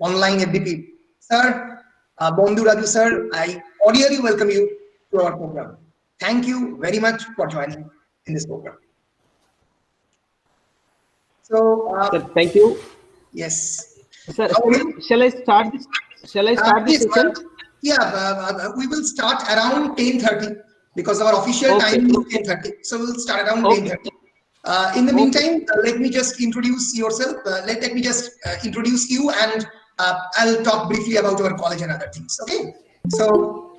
online FDP. Sir, Bondhu Raju sir, I cordially welcome you to our program. Thank you very much for joining in this program. So, Sir, thank you. yes. Sir, How are you? shall I start this? Shall I start this Yes, session? yeah, we will start around 10:30 because our official Okay. time is 10:30. So we'll start around Okay. 10:30. In the Okay. meantime, let me just introduce yourself. Let me just introduce you, and I'll talk briefly about our college and other things. Okay. So,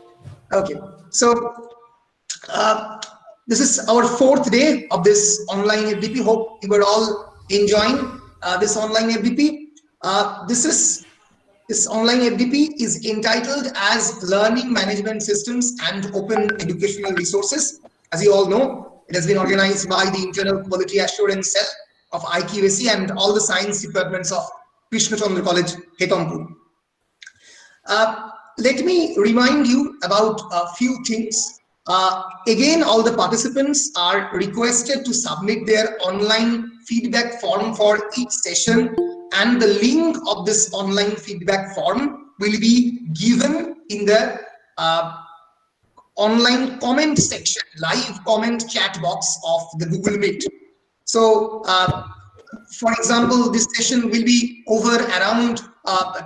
okay. So, uh, this is our fourth day of this online FDP. Hope you were all enjoying this online FDP. This online FDP is entitled as Learning Management Systems and Open Educational Resources. As you all know, it has been organized by the Internal Quality Assurance Cell of IQAC and all the science departments of Krishna Chandra College, Hetampur. Let me remind you about a few things. Again, all the participants are requested to submit their online feedback form for each session, and the link of this online feedback form will be given in the online comment section, live comment chat box of the Google Meet. So, for example, this session will be over around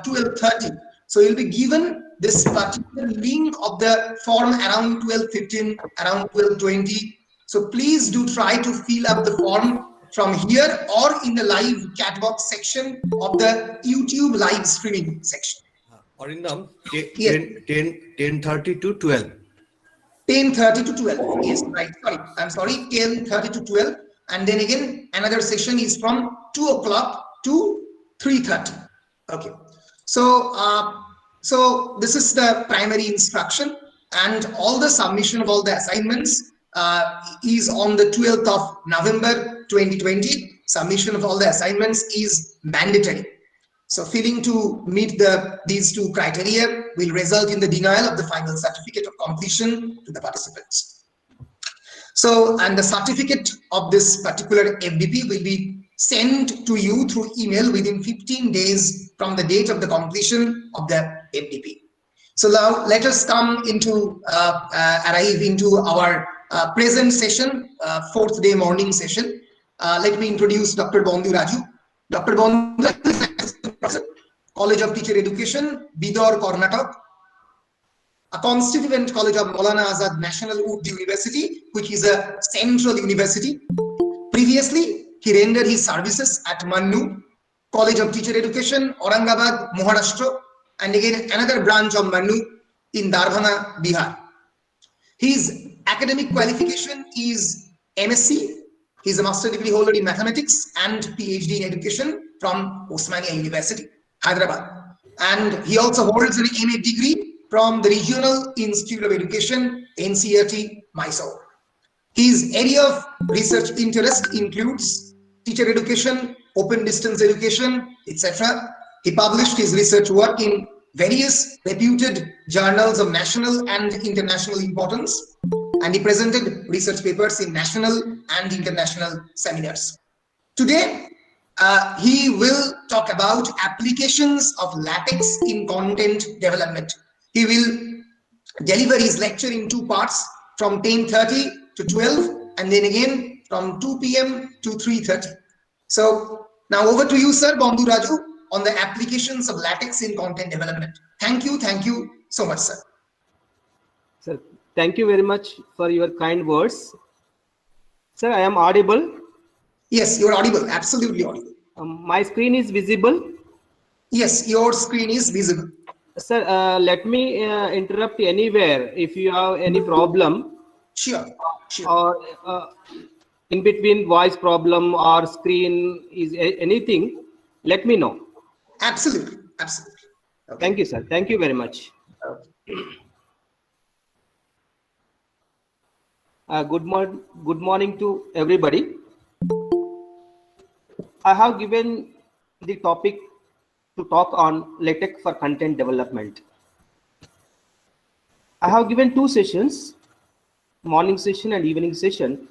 12:30. So you'll be given this particular link of the form around 12:15, around 12:20. So please do try to fill up the form from here or in the live chat box section of the YouTube live streaming section. Arindam, Yes. 10:30 to 12. 10:30 to 12. Yes, right. Sorry, 10:30 to 12. And then again, another session is from 2 o'clock to 3:30. Okay. So, so this is the primary instruction, and all the submission of all the assignments is on the 12th of November 2020. Submission of all the assignments is mandatory. So failing to meet these two criteria will result in the denial of the final certificate of completion to the participants. So, and the certificate of this particular FDP will be sent to you through email within 15 days from the date of the completion of the FDP. So now let us come into, arrive into our present session, fourth day morning session. Let me introduce Dr. Bondhu Raju. Dr. Bondhu Raju is College of Teacher Education, Bidar, Karnataka, a constituent college of Maulana Azad National Urdu University, which is a central university. Previously, he rendered his services at Mannu, College of Teacher Education, Aurangabad, Maharashtra, and again another branch of Mannu in Darbhanga, Bihar. His academic qualification is MSc. He is a master degree holder in mathematics and PhD in education from Osmania University, Hyderabad. And he also holds an MA degree from the Regional Institute of Education, NCERT, Mysore. His area of research interest includes teacher education, open distance education, etc. He published his research work in various reputed journals of national and international importance, and he presented research papers in national and international seminars. Today, he will talk about applications of LaTeX in content development. He will deliver his lecture in two parts, from 10:30 to 12, and then again from 2 p.m. to 3:30. So now over to you, sir, Bondhu Raju, on the applications of LaTeX in content development. Thank you so much, sir. Sir, thank you very much for your kind words. Sir, I am audible. Yes, you're audible, absolutely audible. My screen is visible. Yes, your screen is visible. Sir, let me interrupt anywhere if you have any problem. Sure. Or in between voice problem or screen is anything, let me know. Absolutely. Okay. Thank you, sir. Thank you very much. Good morning to everybody. I have given the topic to talk on LaTeX for content development. I have given two sessions, morning session and evening session.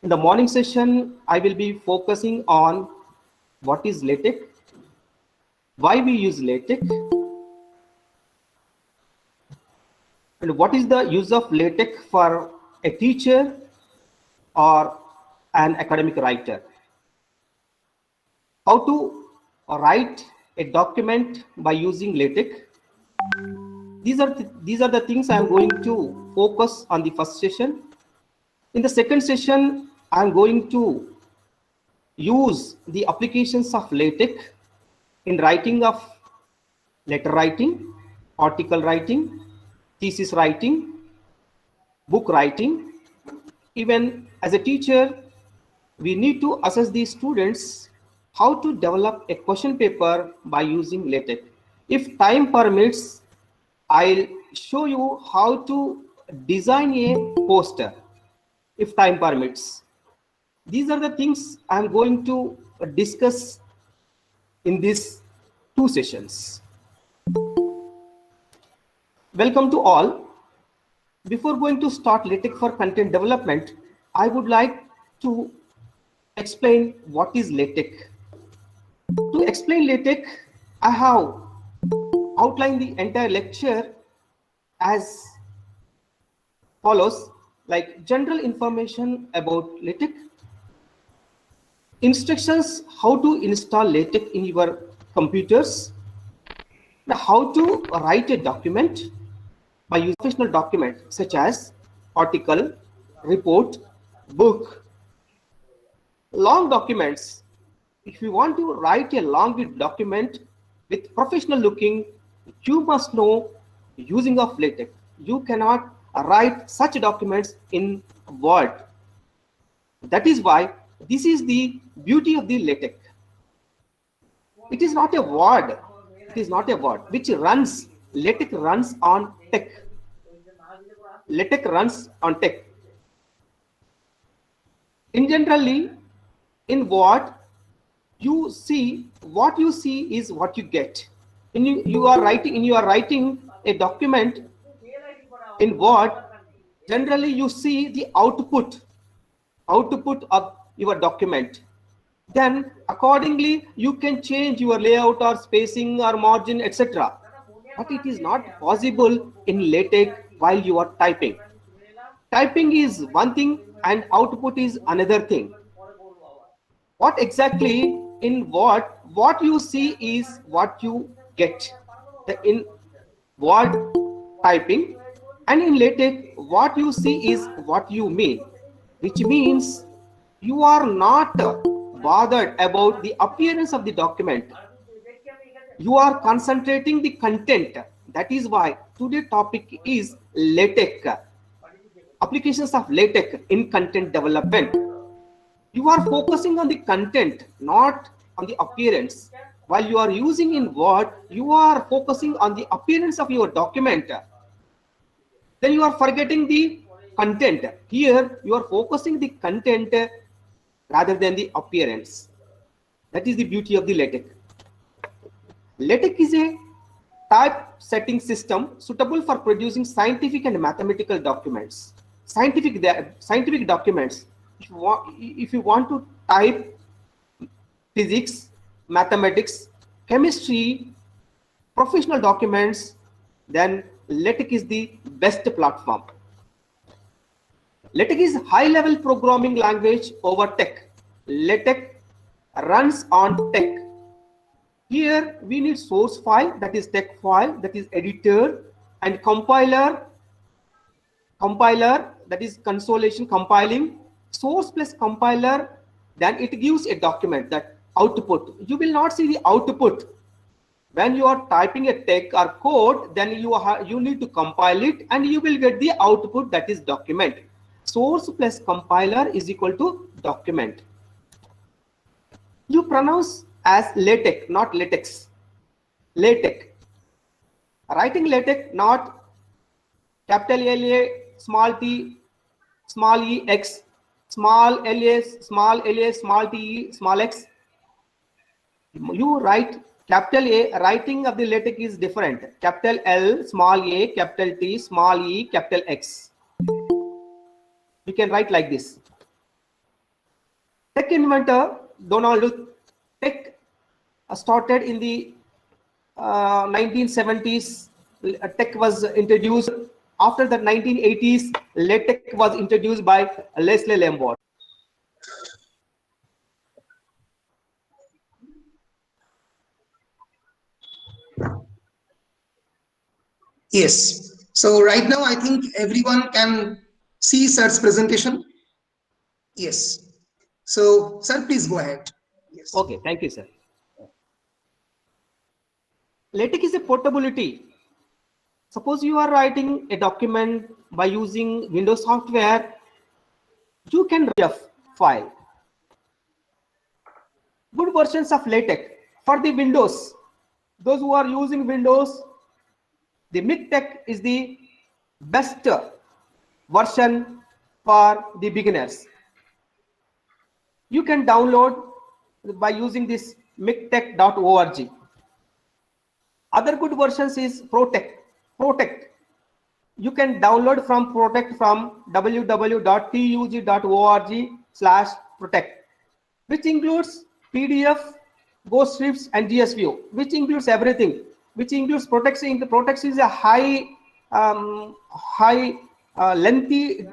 In the morning session, I will be focusing on what is LaTeX why we use LaTeX, and what is the use of LaTeX for a teacher or an academic writer. How to write a document by using LaTeX. These are the things I am going to focus on the first session. In the second session, I am going to use the applications of LaTeX in writing of letter writing, article writing, thesis writing, book writing. Even as a teacher, we need to assess the students how to develop a question paper by using LaTeX. If time permits, I'll show you how to design a poster, if time permits. These are the things I'm going to discuss in these 2 sessions. Welcome to all. Before going to start LaTeX for content development, I would like to explain what is LaTeX. To explain LaTeX, I have outlined the entire lecture as follows, like general information about LaTeX, instructions how to install LaTeX in your computers, how to write a document by using professional document such as article, report, book. Long documents. If you want to write a long document with professional looking, you must know using of LaTeX. You cannot write such documents in Word. That is why this is the beauty of the LaTeX. It is not a word. It is not a word which runs. LaTeX runs on tech. LaTeX runs on tech. In generally, in Word, what you see is what you get. You are writing a document in Word. Generally, you see the output of your document. Then accordingly, you can change your layout or spacing or margin, etc. But it is not possible in LaTeX while you are typing. Typing is one thing and output is another thing. What exactly in what you see is what you get in Word typing, and in LaTeX what you see is what you mean, which means you are not bothered about the appearance of the document. You are concentrating the content. That is why today's topic is LaTeX, applications of LaTeX in content development. You are focusing on the content, not on the appearance. While you are using in Word, you are focusing on the appearance of your document. Then you are forgetting the content. Here, you are focusing the content rather than the appearance. That is the beauty of the LaTeX. LaTeX is a typesetting system suitable for producing scientific and mathematical documents. Scientific documents. If you want to type physics, mathematics, chemistry, professional documents, then LaTeX is the best platform. LaTeX is high-level programming language over tech. LaTeX runs on tech. Here we need source file, that is tech file, that is editor, and compiler, that is compiling. Source plus compiler, then it gives a document, that output. You will not see the output. When you are typing a text or code, then you need to compile it and you will get the output, that is document. Source plus compiler is equal to document. You pronounce as LaTeX, not LaTeX. LaTeX. Writing LaTeX, not capital LA, small t, small e, x, small la, small t, small x. You write capital A, writing of the LaTeX is different. Capital L, small a, capital T, small e, capital X. You can write like this. Tech inventor Donald Tech started in the 1970s, TeX was introduced. After the 1980s, LaTeX was introduced by Leslie Lambert. Yes. So right now, I think everyone can see sir's presentation. Yes. So, sir, please go ahead. Yes. Okay, thank you, sir. LaTeX is a portability. Suppose you are writing a document by using Windows software, you can write a file. Good versions of LaTeX for the Windows. Those who are using Windows, the MikTeX is the best version for the beginners. You can download by using this miktex.org. Other good versions is Protect. You can download from Protect from www.tug.org/protect, which includes PDF, Ghostscripts, and GSView, which includes everything. Which includes Protect. The Protect is a high lengthy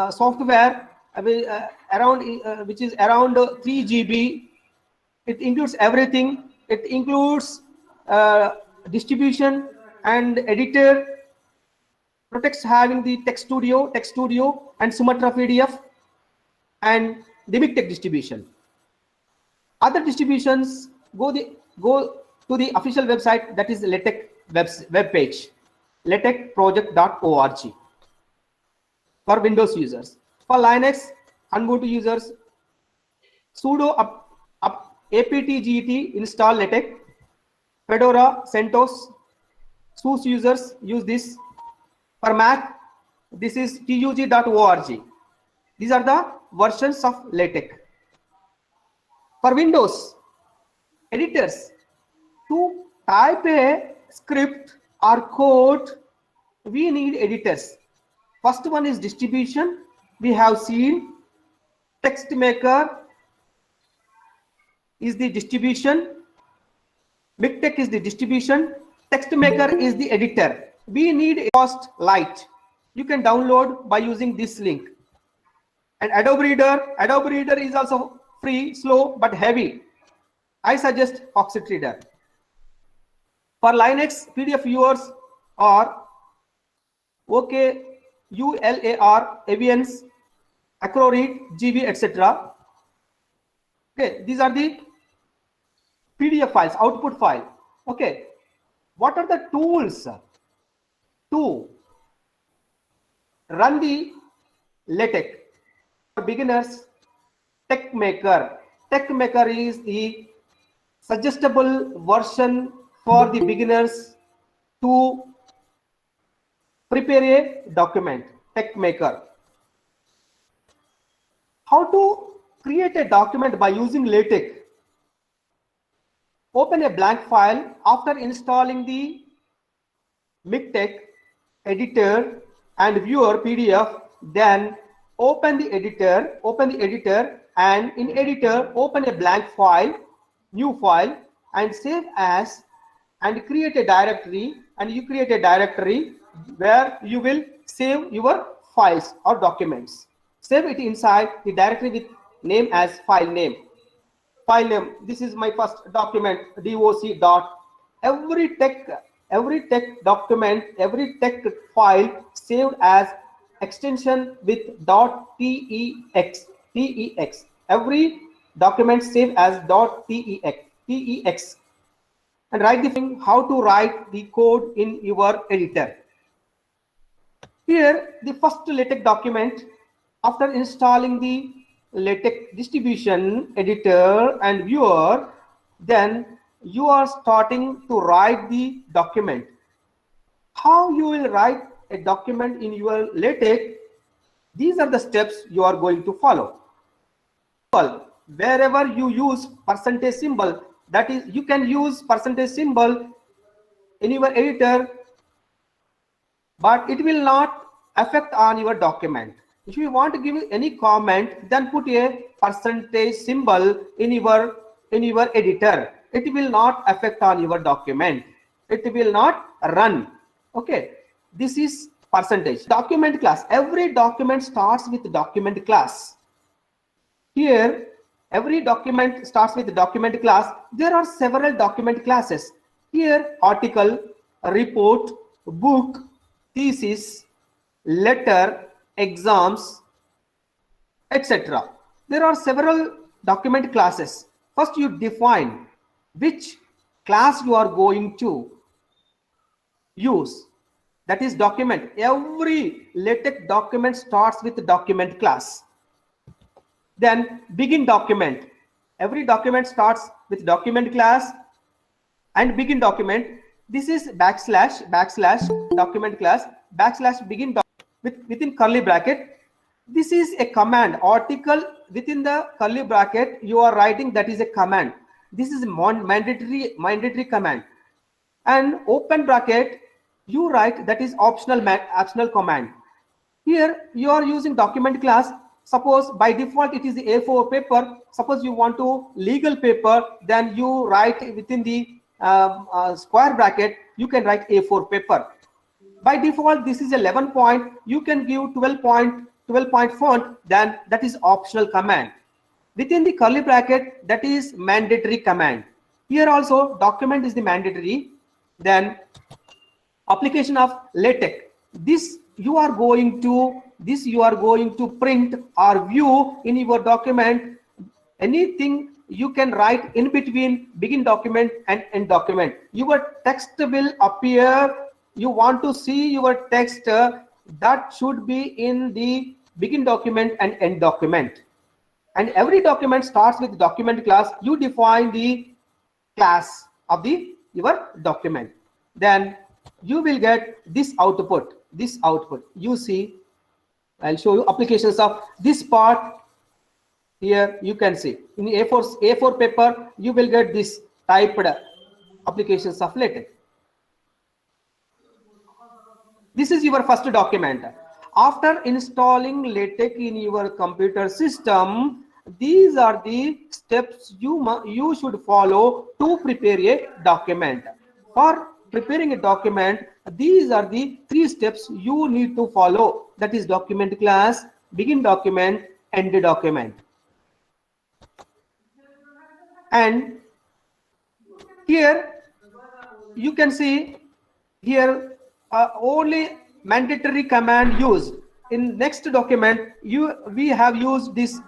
software which is around 3 GB. It includes everything. It includes distribution and editor. Protects having the Text Studio, and Sumatra PDF, and the MikTeX distribution. Other distributions go to the official website, that is LaTeX web page, latexproject.org for Windows users. For Linux and Ubuntu users, sudo apt-get install LaTeX. Fedora, CentOS, SUSE users use this. For Mac, this is tug.org. These are the versions of LaTeX. For Windows editors, to type a script or code, we need editors. First one is distribution. We have seen TextMaker is the distribution. MikTeX is the distribution. TextMaker is the editor. We need Cost Lite. You can download by using this link. And Adobe Reader is also free, slow, but heavy. I suggest Foxit Reader. For Linux, PDF viewers are OKULAR, Avians, Acroread, GB, etc. Okay, these are the PDF files, output file. Okay, what are the tools to run the LaTeX? For beginners, TextMaker. TextMaker is the suggestible version for the beginners to prepare a document. TextMaker. How to create a document by using LaTeX? Open a blank file after installing the MikTeX editor and viewer PDF. Then open the editor, and in editor open a blank file, new file, and save as, and create a directory. And you create a directory where you will save your files or documents. Save it inside the directory with name as file name. This is my first document, doc dot. Every text document, every text file saved as extension with .tex. Every document saved as .tex. And write the thing how to write the code in your editor. Here, the first LaTeX document, after installing the LaTeX distribution, editor, and viewer, then you are starting to write the document. How you will write a document in your LaTeX? These are the steps you are going to follow. Wherever you use percentage symbol, that is, you can use percentage symbol in your editor, but it will not affect on your document. If you want to give any comment, then put a percentage symbol in your editor. It will not affect on your document. it will not run. Okay, this is percentage. Document class, every document starts with document class. Here every document starts with document class. There are several document classes. Here article, report, book, thesis, letter, exams, etc. There are several document classes. First you define which class you are going to use, that is document. Every LaTeX document starts with document class. Then begin document, every document starts with document class and begin document. This is backslash document class backslash begin within curly bracket. This is a command. Article within the curly bracket you are writing, that is a command. This is a mandatory command. And open bracket you write, that is optional command. Here you are using document class. Suppose by default it is the A4 paper. Suppose you want to legal paper, then you write within the square bracket, you can write A4 paper. By default this is 11 point, you can give 12 point font, then that is optional command. Within the curly bracket, that is mandatory command. Here also document is the mandatory. Then application of LaTeX, this you are going to print or view in your document. Anything you can write in between begin document and end document. Your text will appear. You want to see your text, that should be in the begin document and end document. And every document starts with document class. You define the class of your document. Then you will get this output. You see, I'll show you applications of this part. Here you can see in A4 paper you will get this typed applications of LaTeX. This is your first document. After installing LaTeX in your computer system, these are the steps you should follow to prepare a document. For preparing a document, these are the 3 steps you need to follow, that is document class, begin document, end document. And here you can see here only mandatory command used. In next document we have used this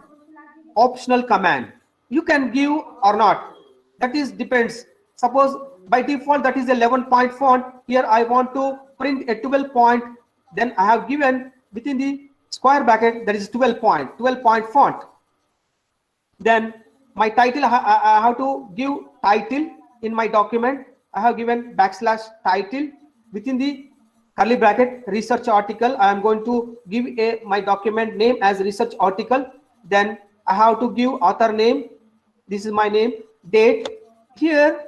optional command. You can give or not, that is depends. Suppose by default that is 11 point font. Here I want to print a 12 point, then I have given within the square bracket, that is 12 point font. Then my title, I have to give title in my document. I have given backslash title within the curly bracket research article. I am going to give my document name as research article. Then I have to give author name. This is my name. Date. Here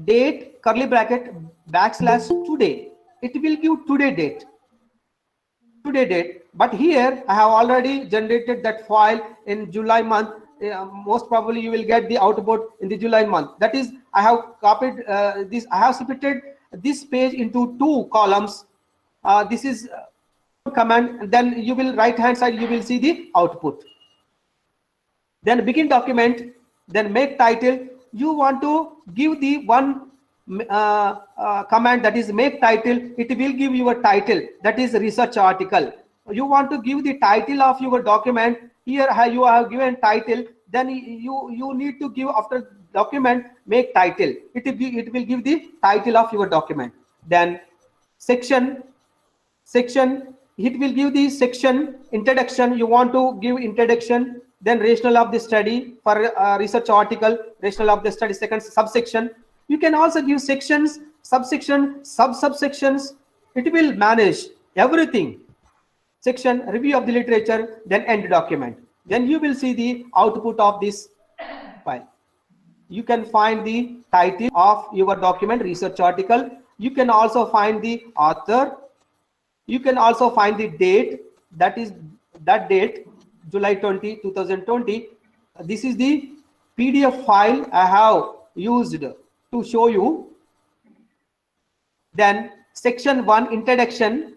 date curly bracket backslash today. It will give today date. But here I have already generated that file in July month. Most probably you will get the output in the July month. That is, I have copied this. I have separated this page into 2 columns. This is command, and then you will right hand side you will see the output. Then begin document, then make title. You want to give the one command, that is make title. It will give you a title, that is research article. You want to give the title of your document. Here you have given title, then you need to give after document make title. It will give the title of your document. Then section, it will give the section. Introduction, you want to give introduction. Then rationale of the study for research article, rationale of the study. Second subsection. You can also give sections, subsection, subsections. It will manage everything. Section, review of the literature, then end document. Then you will see the output of this file. You can find the title of your document, research article. You can also find the author. You can also find the date, that is that date, July 20, 2020. This is the PDF file I have used to show you. Then section 1 introduction,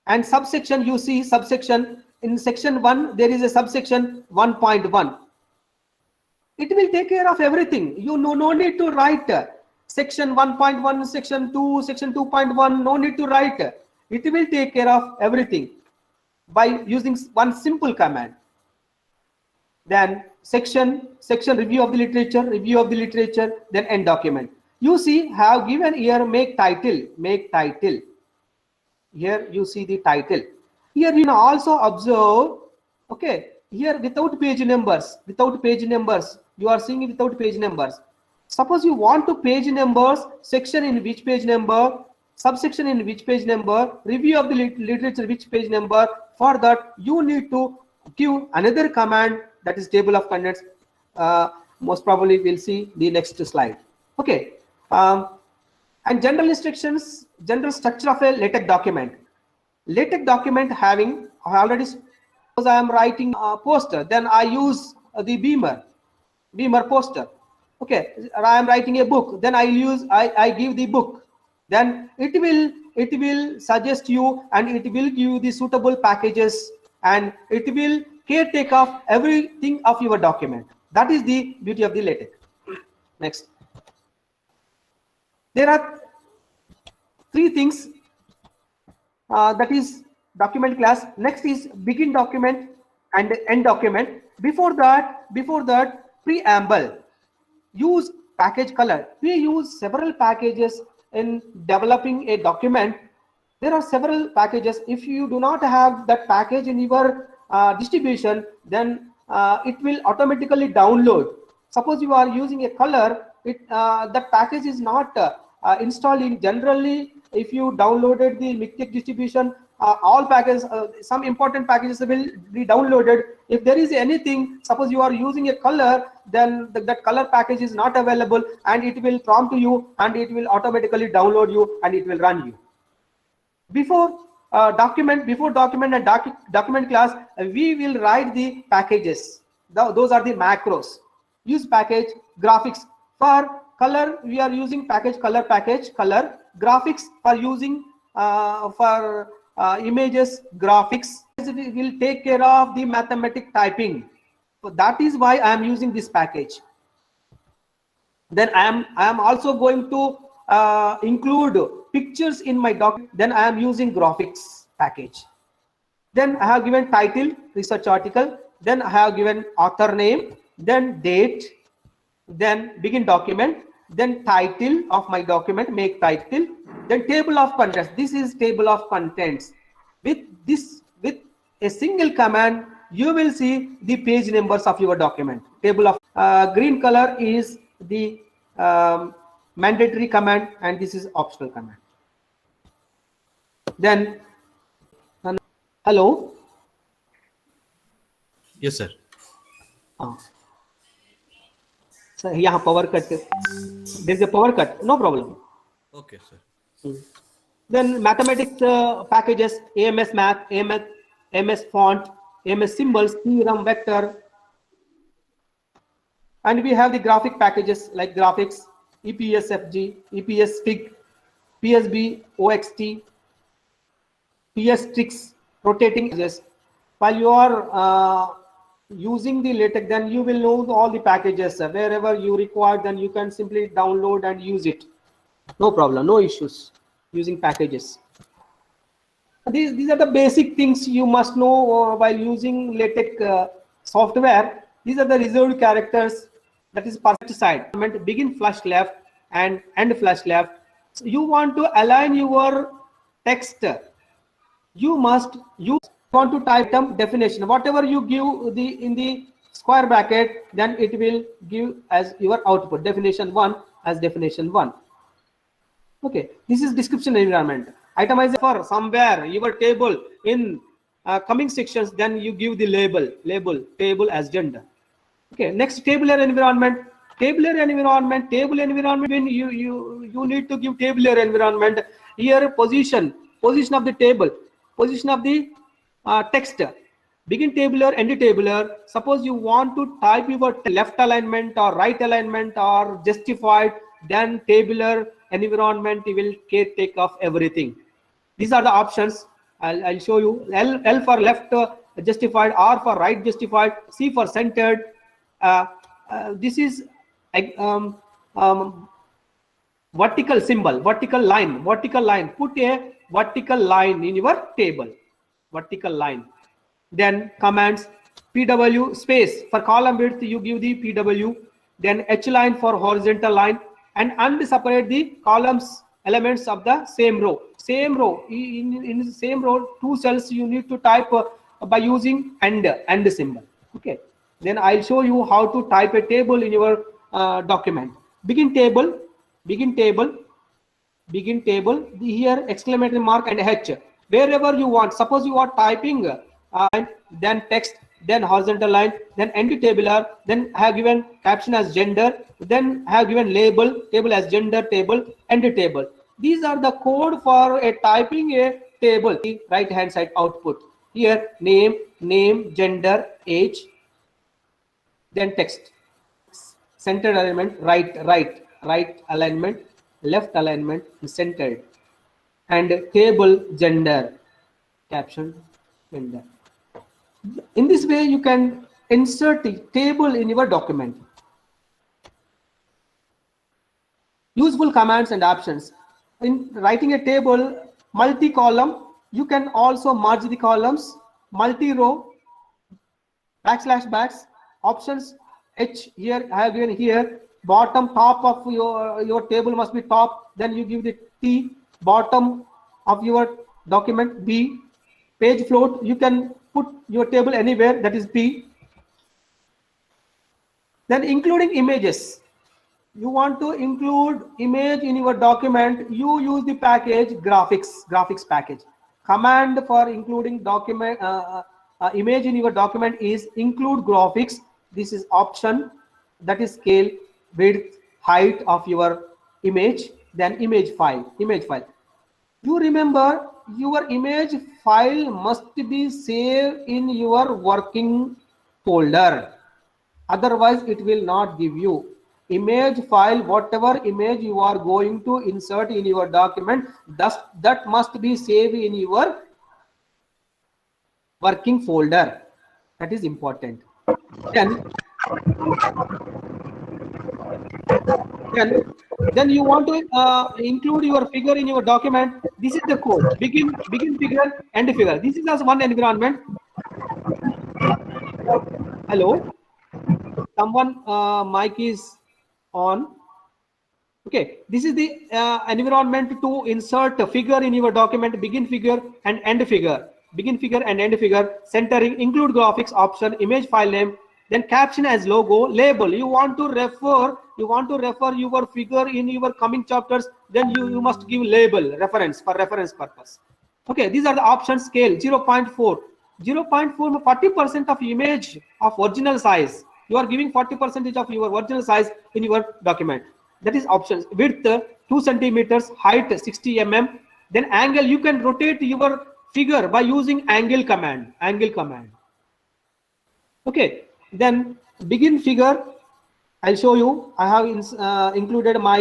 and subsection, you see subsection. In section 1 there is a subsection 1.1. It will take care of everything. You no need to write section 1.1, section 2, section 2.1. No need to write. It will take care of everything by using one simple command. Then section review of the literature, then end document. You see, have given here make title. Here you see the title. Here you can also observe, okay, here without page numbers, you are seeing without page numbers. Suppose you want to page numbers, section in which page number, subsection in which page number, review of the literature which page number. For that you need to give another command, that is table of contents. Most probably we'll see the next slide. Okay. And general instructions, general structure of a LaTeX document. LaTeX document having already, suppose I am writing a poster, then I use the Beamer poster. Okay, I am writing a book, then I give the book. Then it will suggest you, and it will give you the suitable packages, and it will take of everything of your document. That is the beauty of the LaTeX. Next. There are three things, that is document class. Next is begin document and end document. Before that, preamble. Use package color. We use several packages in developing a document. There are several packages. If you do not have that package in your distribution, then it will automatically download. Suppose you are using a color, that package is not installed in. Generally, if you downloaded the Mixtex distribution, all packages, some important packages will be downloaded. If there is anything, suppose you are using a color, then that color package is not available, and it will prompt you, and it will automatically download you, and it will run you. Before document and document class, we will write the packages. Those are the macros. Use package graphics. For color, we are using package color. Graphics for using for images, graphics. It will take care of the mathematic typing. So that is why I am using this package. Then I am also going to include pictures in my document. Then I am using graphics package. Then I have given title, research article. Then I have given author name, then date, then begin document, then title of my document, make title, then table of contents. This is table of contents. With a single command, you will see the page numbers of your document. Table of green color is the mandatory command, and this is optional command. Then hello. Yes, sir. So here power cut. There is a power cut. No problem. Okay, sir. Then mathematics packages: AMS Math, AMS Font, AMS Symbols, theorem, vector, and we have the graphic packages like graphics, EPSFG, EPSFig, PSB, OXT, PSTrix, rotating packages. While you are using the LaTeX, then you will know all the packages. Wherever you require, then you can simply download and use it. No problem, no issues using packages. These are the basic things you must know while using LaTeX software. These are the reserved characters, that is perfect side. Begin flush left and end flush left. So you want to align your text. You want to type term definition. Whatever you give in the square bracket, then it will give as your output. Definition 1 as definition 1. Okay, this is description environment. Itemize for somewhere your table in coming sections, then you give the label table as gender. Okay, next tabular environment. Tabular environment when you need to give tabular environment. Here position of the table, position of the text, begin tabular, end tabular. Suppose you want to type your left alignment or right alignment or justified, then tabular environment will take of everything. These are the options. I'll show you. L for left justified, R for right justified, C for centered. This is vertical symbol, vertical line. Put a vertical line in your table. Vertical line. Then commands PW space for column width. You give the PW. Then H line for horizontal line, and unseparate the columns elements of the same row. Same row, in the same row, 2 cells you need to type by using and symbol. Okay. Then I'll show you how to type a table in your document. Begin table. Here exclamatory mark and H. Wherever you want. Suppose you are typing then text, then horizontal line, then end tabular, then have given caption as gender, then have given label, table as gender, table, end table. These are the code for a typing a table. Right hand side output. Here name, gender, age, then text. Centered alignment, right alignment, left alignment, centered, and table gender, caption gender. In this way, you can insert the table in your document. Useful commands and options. In writing a table, multi-column, you can also merge the columns, multi-row, // options, H here, I have given here, bottom top of your table must be top, then you give the T, bottom of your document, B, page float, you can put your table anywhere, that is P. Then including images. You want to include image in your document, you use the package graphics package. Command for including document image in your document is include graphics. This is option, that is scale, width, height of your image, then image file. You remember your image file must be saved in your working folder. Otherwise, it will not give you. Image file, whatever image you are going to insert in your document, that must be saved in your working folder. That is important. Then you want to include your figure in your document. This is the code. Begin figure, end figure. This is as one environment. Hello. Someone mic is on. Okay. This is the environment to insert a figure in your document. Begin figure and end figure. Begin figure and end figure. Centering, include graphics option, image file name. Then caption as logo, label. You want to refer your figure in your coming chapters, then you must give label, reference for reference purpose. Okay, these are the options. Scale 0.4, 40% of image of original size. You are giving 40% of your original size in your document. That is options. Width 2 centimeters, height 60 mm. Then angle, you can rotate your figure by using angle command. Okay. Then begin figure, I'll show you. I have included my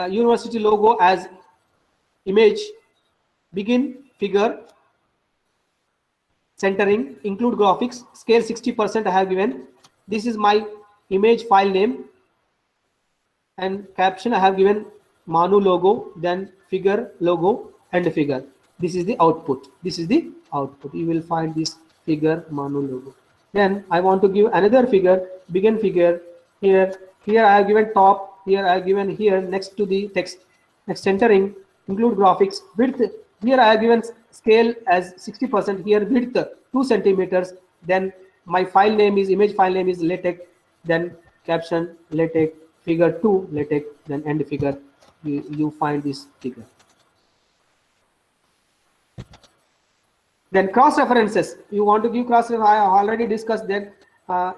university logo as image. Begin figure, centering, include graphics, scale 60% I have given. This is my image file name, and caption I have given Manu logo, then figure logo and figure. This is the output. You will find this figure Manu logo. Then I want to give another figure, begin figure. Here I have given top, here I have given here next to the text. Next, centering, include graphics, width. Here I have given scale as 60%, here width 2 centimeters. Then my file name is, image file name is LaTeX, then caption LaTeX, figure 2 LaTeX, then end figure. You find this figure. Then cross references. You want to give cross references. I already discussed that.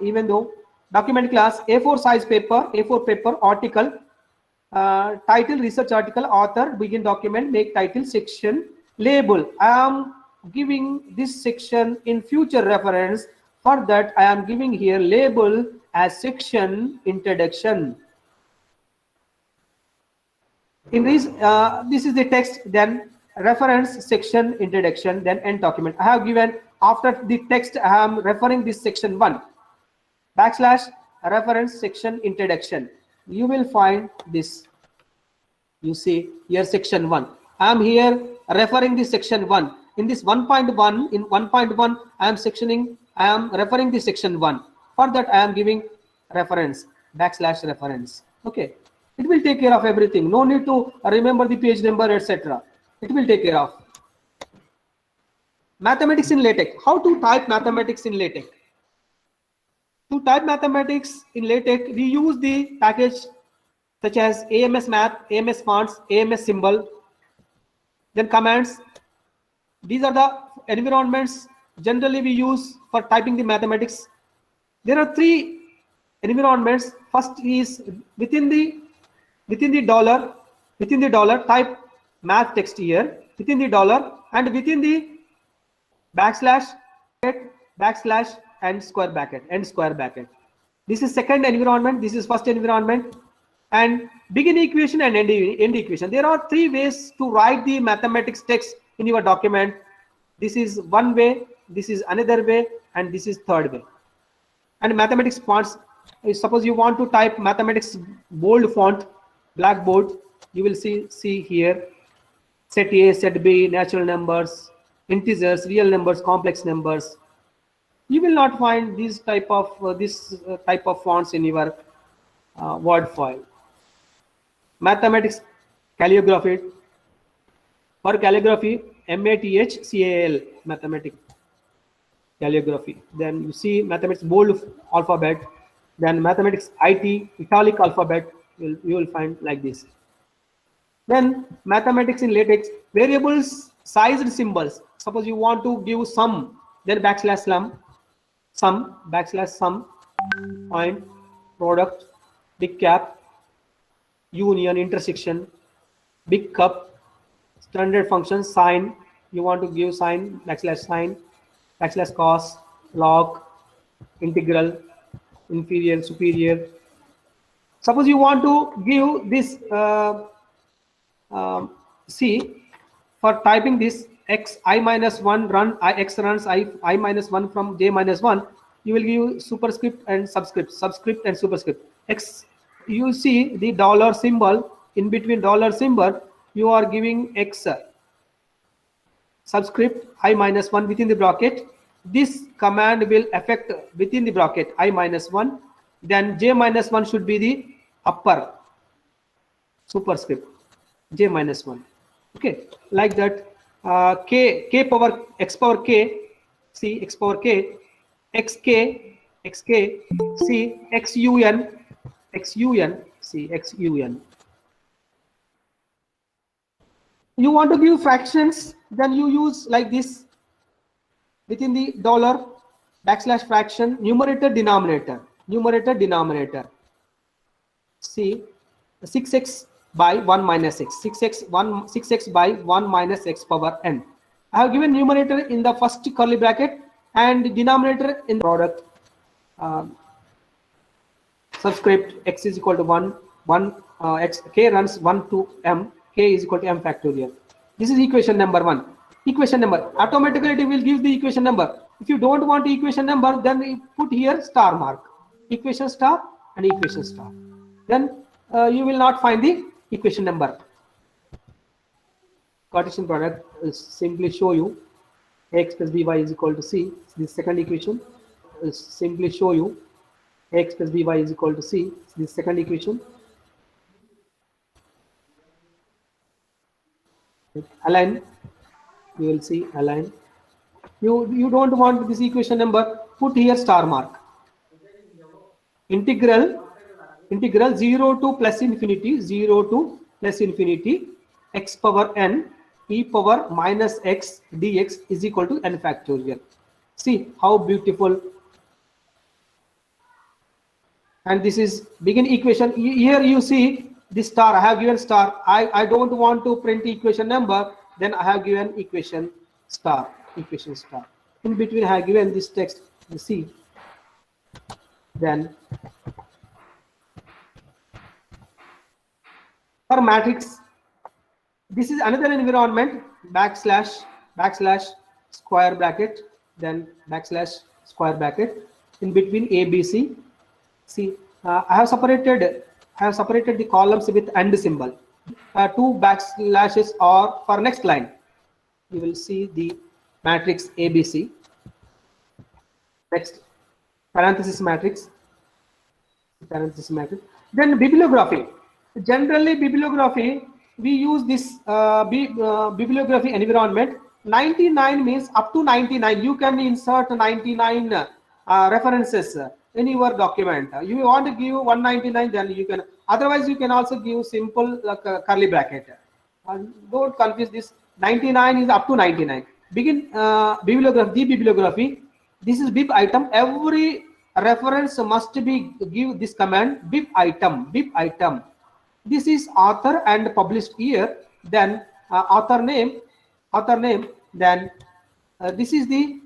Even though document class, A4 size paper, A4 paper, article, title, research article, author, begin document, make title, section, label. I am giving this section in future reference. For that, I am giving here label as section introduction. in this is the text, then reference, section, introduction, then end document. I have given after the text I am referring this section 1 backslash reference section introduction. You will find this. You see here section 1. I am here referring this section 1. In this 1.1, in 1.1 I am referring this section 1. For that I am giving reference backslash reference. Okay, it will take care of everything. No need to remember the page number, etc. It will take care of. Mathematics in LaTeX. How to type mathematics in LaTeX? To type mathematics in LaTeX, we use the package such as AMS Math, AMS Fonts, AMS Symbol, then commands. These are the environments generally we use for typing the mathematics. There are 3 environments. First is within the dollar type math text here, within the dollar, and within the backslash and square bracket. This is second environment, this is first environment, and begin equation and end equation. There are 3 ways to write the mathematics text in your document. This is one way, this is another way, and this is third way. And mathematics fonts, suppose you want to type mathematics bold font, blackboard, you will see here set A, set B, natural numbers, integers, real numbers, complex numbers. You will not find this type of fonts in your Word file. Mathematics calligraphy. For calligraphy, MATHCAL, mathematics calligraphy. Then you see mathematics bold alphabet. Then mathematics IT, italic alphabet. You will find like this. Then mathematics in LaTeX, variables, sized symbols. Suppose you want to give sum, then backslash sum, backslash sum, point, product, big cap, union, intersection, big cup, standard function, sine. You want to give sine, backslash cos, log, integral, inferior, superior. Suppose you want to give this C for typing this x I minus 1 run I x runs I minus 1 from j minus 1, you will give superscript and subscript and superscript. X, you see the dollar symbol, in between dollar symbol you are giving x subscript I minus 1 within the bracket. This command will affect within the bracket I minus 1, then j minus 1 should be the upper superscript j minus 1. Okay, like that. K power x power k, see x power k, xk, see xun, see xun. You want to give fractions, then you use like this, within the dollar backslash fraction, numerator denominator. See 6x by 1 minus x, 6x by 1 minus x power n. I have given numerator in the first curly bracket and denominator in the product. Subscript x is equal to 1, x, k runs 1 to m, k is equal to m factorial. This is equation number 1. Equation number, automatically it will give the equation number. If you don't want the equation number, then we put here star mark, equation star and equation star. Then you will not find the equation number. Cartesian product will simply show you ax plus by is equal to c. This second equation will simply show you ax plus by is equal to c. This second equation. Align, you will see align. You don't want this equation number, put here star mark. Integral 0 to plus infinity, x power n e power minus x dx is equal to n factorial. See how beautiful. And this is begin equation. Here you see this star, I have given star. I don't want to print equation number, then I have given equation star. In between I have given this text, you see. Then for matrix This is another environment, backslash square bracket, then backslash square bracket in between A, B, C. See, I have separated the columns with and symbol. Two backslashes or for next line. You will see the matrix ABC. Next, parenthesis matrix. Then bibliography. Generally, bibliography, we use this bibliography environment. 99 means up to 99. You can insert 99 references in your document. You want to give 199, then you can. Otherwise, you can also give simple like curly bracket. Don't confuse this. 99 is up to 99. Begin bibliography. The bibliography. This is bib item. Every reference must be give this command bib item. This is author and published year, then author name, then this is the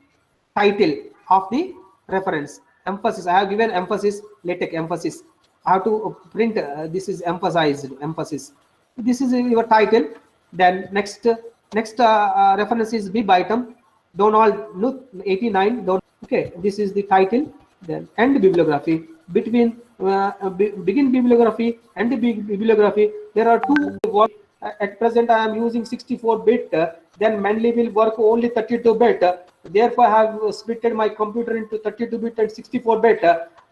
title of the reference. Emphasis, I have given emphasis, LaTeX emphasis. I have to print this is emphasized, emphasis. This is your title. Then next reference is bib item, Donald Knuth 89. Okay, this is the title. Then end bibliography. Between begin bibliography and the bibliography, there are two words. At present I am using 64-bit, then Mendeley will work only 32-bit. Therefore I have splitted my computer into 32-bit and 64-bit.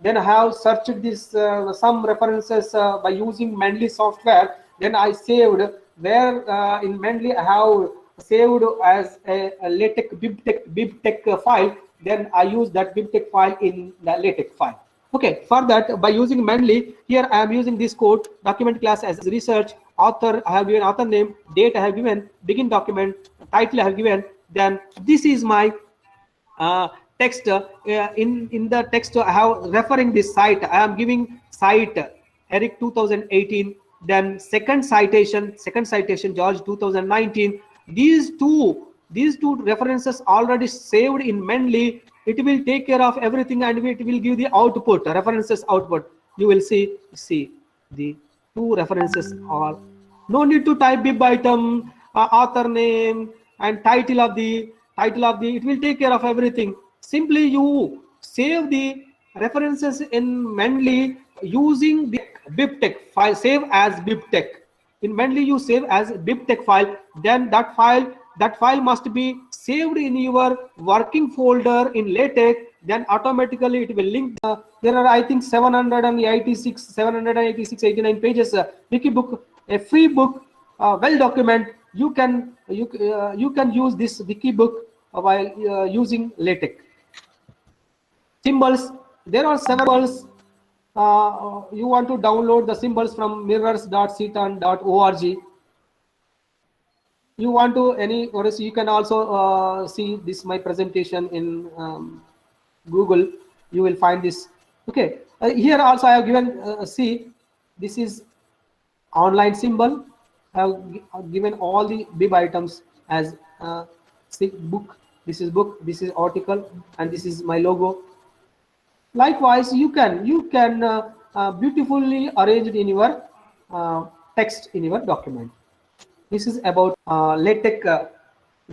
Then I have searched this some references by using Mendeley software. Then I saved where in Mendeley I have saved as a LaTeX bibtex file. Then I use that bibtex file in the LaTeX file. Okay, for that, by using Mendeley, here I am using this code, document class as research, author, I have given author name, date I have given, begin document, title I have given. Then this is my text. In the text, I have referring this site. I am giving site Eric 2018. Then second citation George 2019. These two references already saved in Mendeley. It will take care of everything and it will give the output, references output. You will see the two references are. No need to type bib item, author name and title of the, it will take care of everything. Simply you save the references in Mendeley using the bibtex file, save as bibtex. In Mendeley you save as bibtex file, then that file must be saved in your working folder in LaTeX. Then automatically it will link. There are I think 789 pages. Wikibook, a free book, well document. You can use this Wikibook while using LaTeX. Symbols. There are symbols. You want to download the symbols from mirrors.cetan.org. You want to or you can also see this my presentation in Google. You will find this. Okay, here also I have given see, this is online symbol. I have given all the bib items as book. This is book, this is article, and this is my logo. Likewise, you can beautifully arrange it in your text in your document. This is about LaTeX,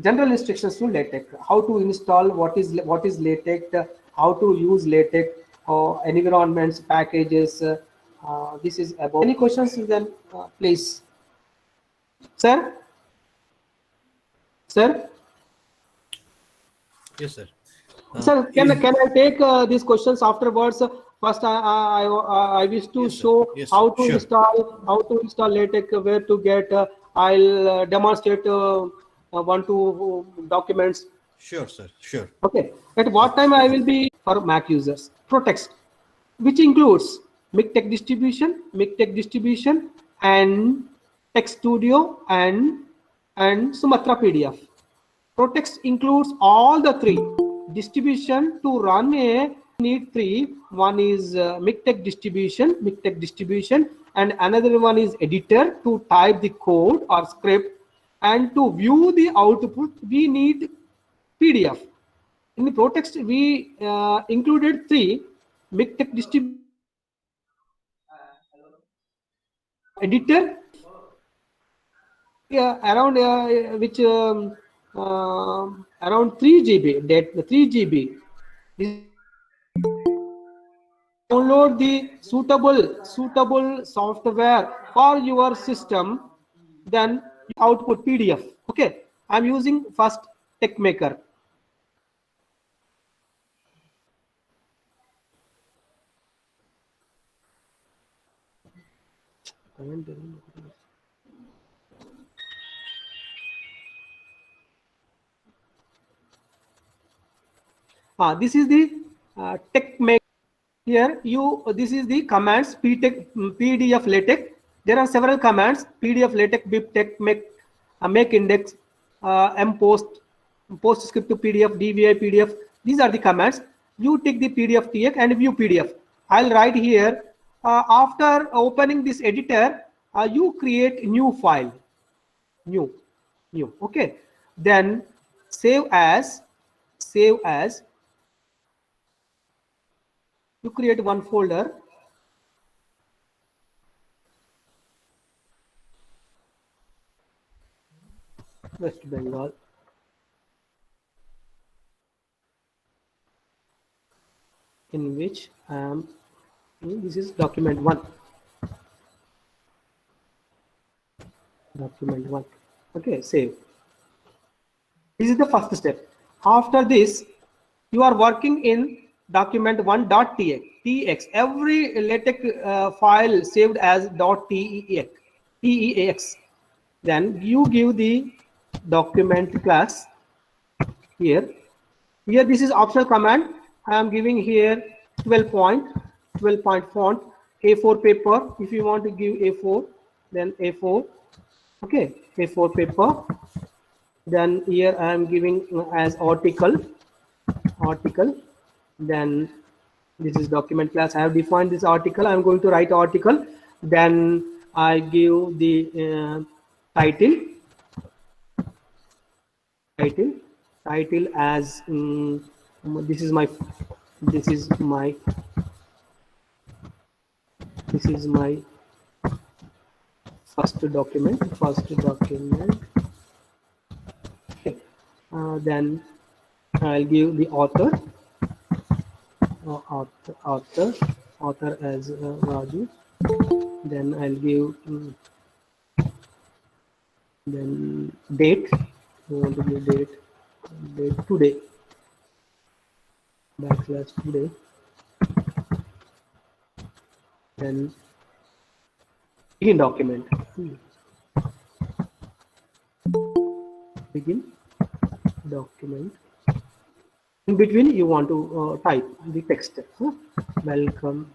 general instructions to LaTeX, how to install, what is LaTeX, how to use LaTeX, environments, packages. This is about. Any questions then, please. Sir? Yes, sir. Sir, can I take these questions afterwards? First, I wish to show how to install LaTeX, where to get. I'll demonstrate 1-2 documents. Sure, sir. Sure. Okay. At what time I will be for Mac users? ProText, which includes MikTeX distribution, and Text Studio and Sumatra PDF. ProText includes all the three. Distribution to run a need three. One is MikTeX distribution, and another one is editor to type the code or script, and to view the output we need PDF. In the ProText we included three: MikTeX distribution, editor yeah, around which around 3 GB, that 3 GB. Download the suitable software for your system, then output PDF. Okay, I'm using first TechMaker. This is the TechMaker. Here this is the commands PDF LaTeX. There are several commands: PDF LaTeX, BibTeX, make index, mpost, PostScript to PDF, DVI PDF. These are the commands. You take the PDF TX and view PDF. I'll write here. After opening this editor, you create new file. New. Okay. Then save as. You create one folder. West Bengal. In which this is document 1. Document 1. Okay, save. This is the first step. After this, you are working in document 1.tx. Every LaTeX file saved as .tex. Then you give the document class here. Here, this is optional command. I am giving here 12 point font, A4 paper. If you want to give A4, then A4. Okay, A4 paper. Then here I am giving as article. Then this is document class. I have defined this article. I am going to write article. Then I give the title as this is my first document. Okay. Then I'll give the author as Raju. Then I'll give then date. I want to give date today, /today. Then begin document. Begin document. In between, you want to type the text. Welcome.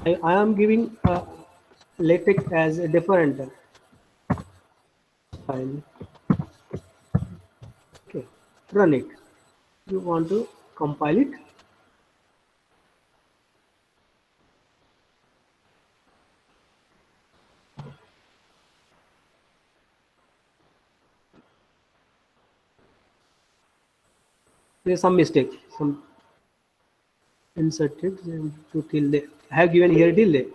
I am giving LaTeX as a different file. Okay, run it. You want to compile it. There's some mistake, some inserted to tilde. I have given here tilde.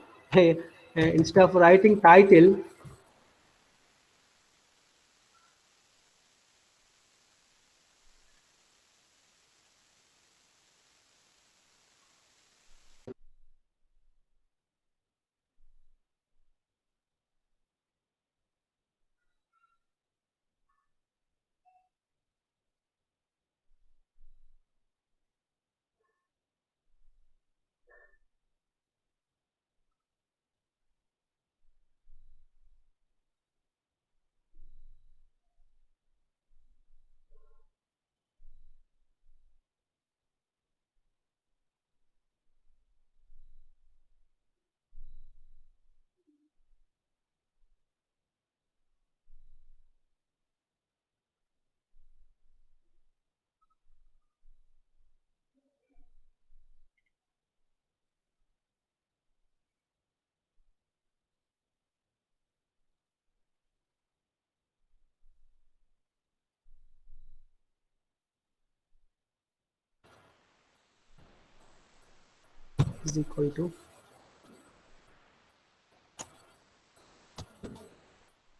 Instead of writing title, is equal to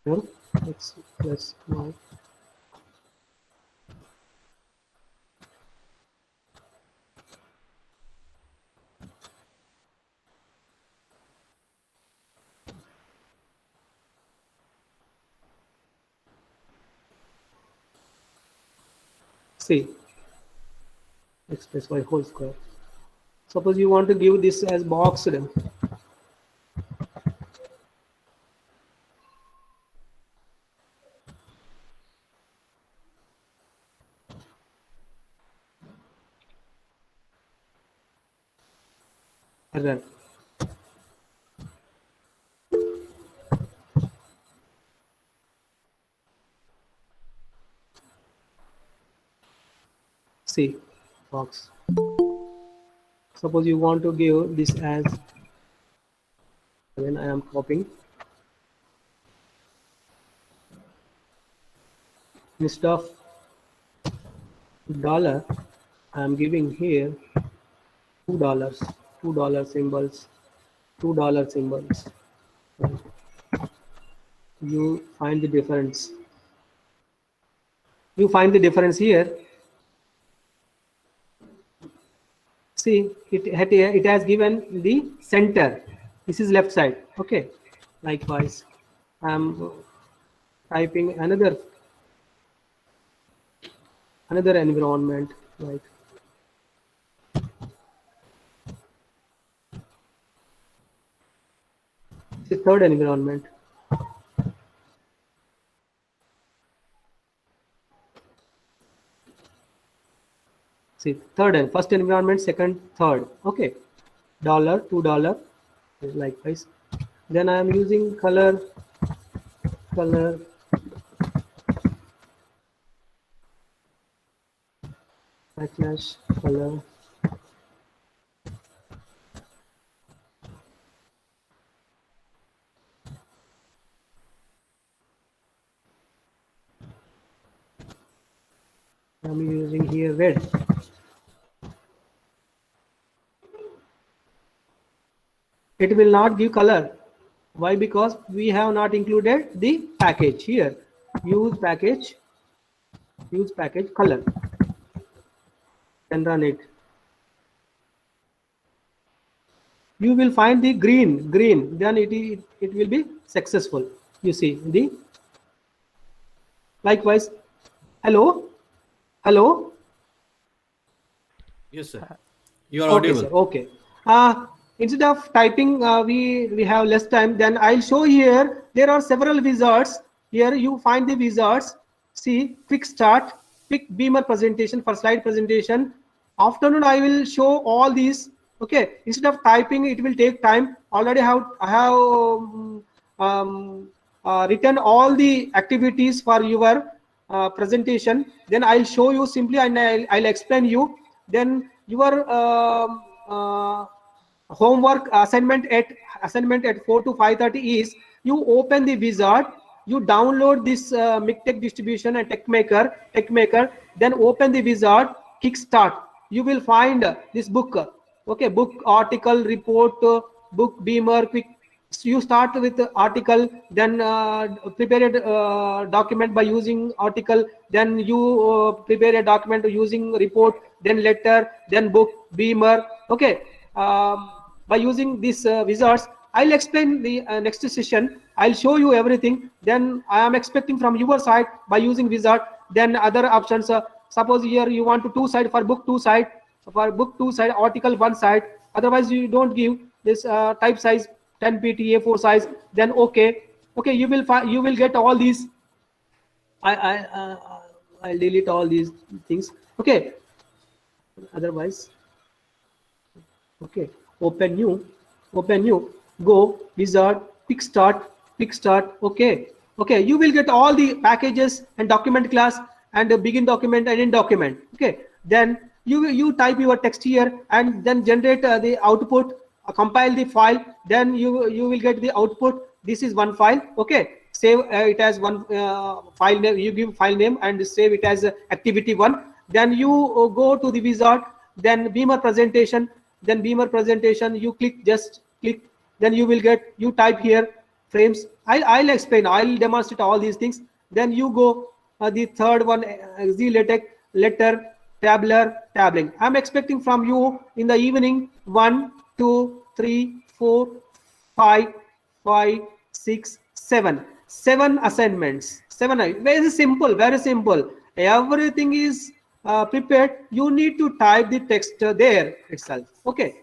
here. Let's now. See, express y whole square. Suppose you want to give this as boxed. Error. See, box. Suppose you want to give this as, then I am copying. Instead of dollar, I am giving here $2, $2 symbols, $2 symbols. You find the difference. You find the difference here. See, it has given the center. This is left side. Okay. Likewise, I am typing another environment, right? The third environment. See, third and first environment, second, third. Okay, $, $2, likewise. Then I am using color backslash color. I'm using here red. It will not give color. Why? Because we have not included the package here. Use package color, and run it. You will find the green, then it will be successful. You see the, likewise. Hello. Yes, sir. You are Okay, audible. sir. Okay. Instead of typing, we have less time. Then I'll show here. There are several wizards. Here you find the wizards. See, quick start, quick beamer presentation for slide presentation. Afternoon I will show all these. Okay. Instead of typing, it will take time. Already I have written all the activities for your presentation. Then I'll show you simply, and I'll explain you. Then your homework assignment at 4 to 5:30 is, you open the wizard, you download this MikTeX distribution and TechMaker, then open the wizard, kickstart. You will find this book. Okay, book, article, report, book, beamer, quick. So you start with the article, then prepare a document by using article, then you prepare a document using report, then letter, then book, beamer. Okay, by using these wizards, I'll explain the next session. I'll show you everything. Then I am expecting from your side by using wizard. Then other options. Suppose here you want to 2 side for book, 2 side for book, 2 side, article 1 side. Otherwise you don't give this type size 10 PTA 4 size. Then okay, you will get all these. I'll delete all these things. Okay. Otherwise, okay. Open new, go wizard, quick start. Okay, you will get all the packages and document class and begin document and end document. Okay, then you type your text here and then generate the output, compile the file. Then you will get the output. This is one file. Okay, save it as one file name. You give file name and save it as activity 1. Then you go to the wizard, then beamer presentation. You just click, then you will get, you type here frames. I'll explain. I'll demonstrate all these things. Then you go the third one, the LaTeX, letter, tabular, tabling. I'm expecting from you in the evening 1, 2, 3, 4, 5, 5, 6, 7. 7 assignments. 7. Very simple. Very simple. Everything is prepared. You need to type the text there itself. Okay.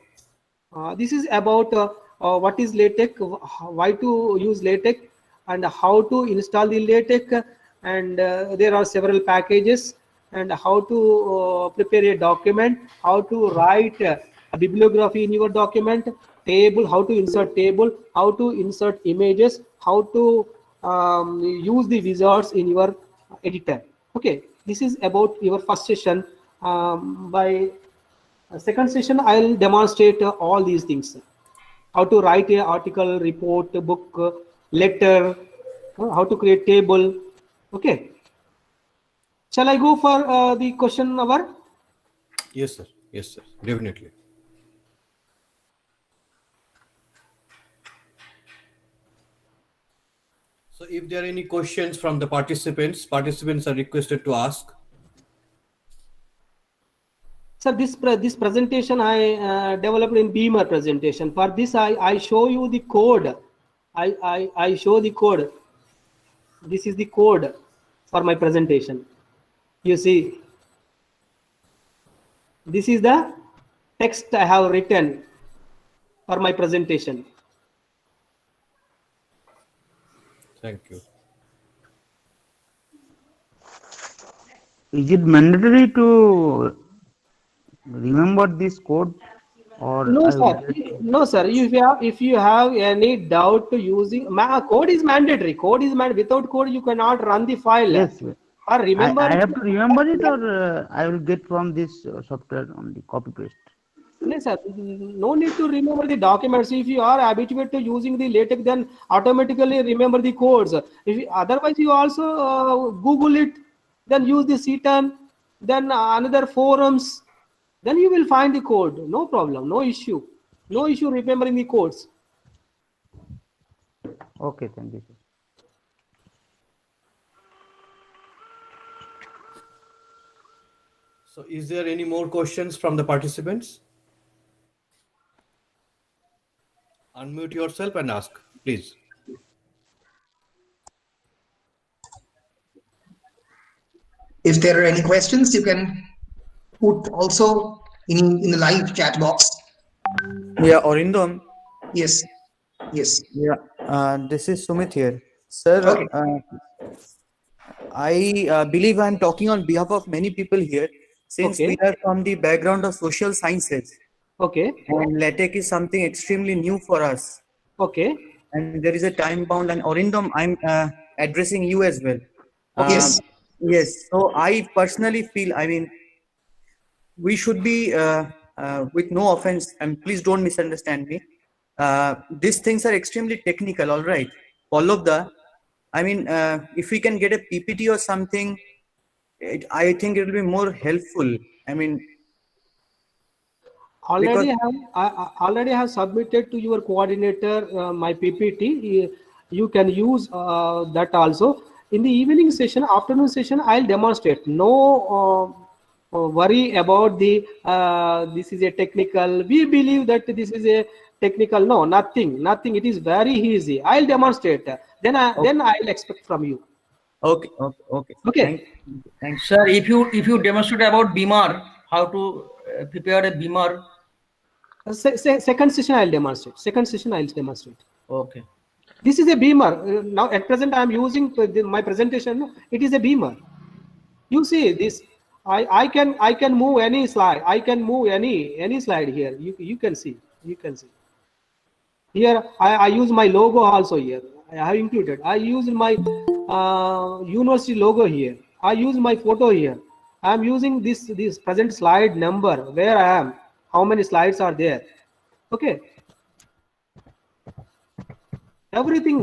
This is about what is LaTeX, why to use LaTeX, and how to install the LaTeX, and there are several packages, and how to prepare a document, how to write a bibliography in your document, table, how to insert table, how to insert images, how to use the wizards in your editor. Okay, this is about your first session. By second session, I'll demonstrate all these things. How to write an article, report, book, letter, how to create table. Okay. Shall I go for the question hour? Yes, sir. Yes, sir. Definitely. So if there are any questions from the participants are requested to ask. So this presentation I developed in Beamer presentation. For this, I show you the code. I show the code. This is the code for my presentation. You see, this is the text I have written for my presentation. Thank you. Is it mandatory to remember this code, or No, sir. No, sir. If you have any doubt to using code is mandatory. Code is without code you cannot run the file. Yes, Or remember. I have to remember it, or I will get from this software only copy paste. No, sir. No need to remember the documents. If you are habituated to using the LaTeX, then automatically remember the codes. Otherwise, you also Google it, then use the CTAN, then another forums, then you will find the code. No problem, no issue. No issue remembering the codes. Okay, thank you, sir. So is there any more questions from the participants? Unmute yourself and ask, please. If there are any questions, you can put also in the live chat box. Yeah, Arindam. Yes. Yes. Yeah, this is Sumit here. Sir, Okay. I believe I'm talking on behalf of many people here, since Okay. we are from the background of social sciences, Okay. and LaTeX is something extremely new for us. Okay. And there is a time bound, and Arindam, I'm addressing you as well. Yes. Yes, so I personally feel, I mean, we should be, with no offense, and please don't misunderstand me, these things are extremely technical, all right? All of the, I mean, if we can get a PPT or something, I think it will be more helpful. I mean, Already have submitted to your coordinator my PPT. You can use that also. In the evening session, afternoon session, I'll demonstrate. No worry about the this is a technical. We believe that this is a technical. No, nothing. It is very easy. I'll demonstrate. Then I'll expect from you. okay. Okay. Thanks. Sir, if you demonstrate about Beamer, how to prepare a Beamer. Second session I'll demonstrate. Okay. This is a Beamer. Now at present I am using my presentation. It is a Beamer. You see this. I can move any slide. I can move any slide here. You can see. Here I use my logo also here. I have included. I use my university logo here. I use my photo here. I am using this present slide number, where I am, how many slides are there. Okay. Everything